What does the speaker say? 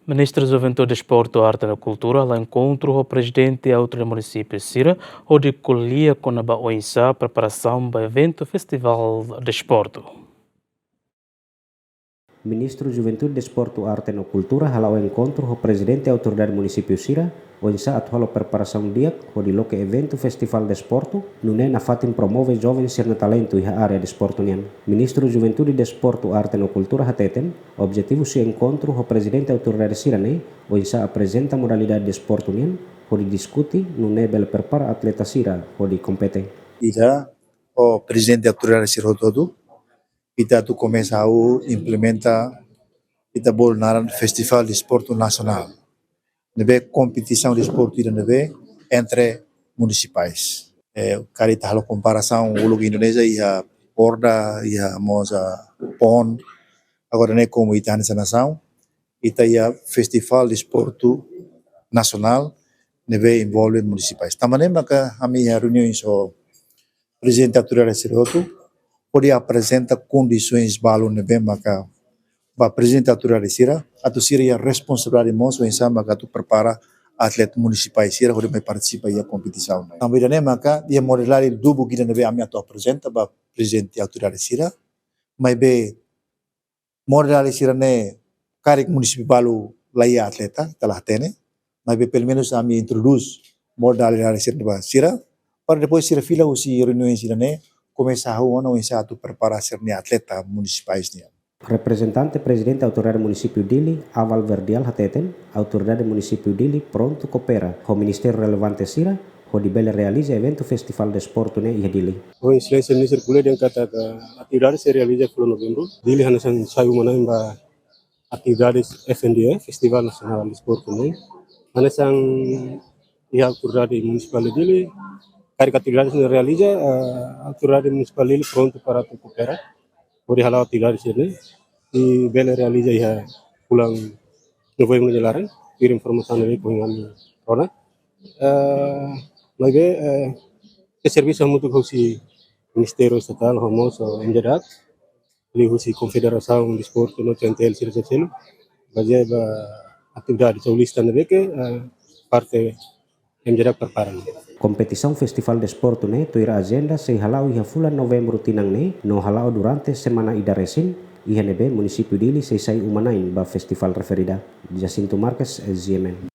Ministro da Juventude, Desporto, Arte e Cultura lá encontro o presidente e outro município Sira, onde colhia com a OISA preparação para o evento Festival de Desporto. Ministro da Juventude, Desporto, Arte e Cultura halau encontro o presidente e autoridade município Sira, OISA atual preparação dia o de loque evento Festival de Desporto, nune na fatin promove jovens serna talento e área de desporto nian. Ministro da Juventude, Desporto, Arte e Cultura hateten, objetivo se encontro o presidente e autoridade Sira ne, OISA apresenta modalidade de desporto nian, o de discuti nune bel prepara atleta Sira o de compete. Ida o presidente da autoridade Sira todo, kita tu começa a implementa kita bolnaran Festival de Desporto Nacional. Nebe competição de esporte nebe entre municipais. Kali tahalo comparação o lugar Indonesia ia Porda ia moza PON agora ne como ita nessa nação ita ia Festival de Esporte Nacional nebe envolve municipais. Tamane maka kami reuniões o presidente autoridade Siroto pode apresenta condições balu nebe maka ba presidente autoridade Sira atau Sira ia responsabilidade moço em sama maka tu prepara atlet municipais Sira onde vai participar ia competição. Também ne maka dia modelari dubu gida nebe ami atau apresenta ba presidente autoridade Sira mas be modelari Sira ne karik município balu laia atleta telah tene mas be pelo menos ami introduz modelari Sira para depois Sira fila usi reunião Sira ne começar a uma tu preparar ser ne atleta municipais ne. Representante Presidente Autoridade Município Dili, Aval Verdial Hateten, Autoridade Município Dili pronto coopera com o Ministério Relevante Sira, onde bele realiza evento Festival de Esporte ne ia Dili. O excelência ministro Kule yang kata atividade se realiza pelo novembro. Dili hanasan sayu mana imba atividades FNDE, Festival Nacional de Esporte ne. Hanasan ia Autoridade Municipal de Dili, karek atividades ne realiza Autoridade Municipal Dili pronto para coopera. Ori halau atividades ini di bele realiza ia pulang novembro jalaran kirim informasi dari pengambil corona lagi ke serviço muito husi Ministério Estatal homos enjadat li husi Confederação de Esporte no tentel sircelo baje ba atividade lista nebe parte enjadat preparan. Competição Festival de Esporte ne tuira agenda se halau ia fulan novembro tinang ne no halau durante semana idaresin ia nebe município Dili se sai umanain ba festival referida. Jacinto Marques, ZMN.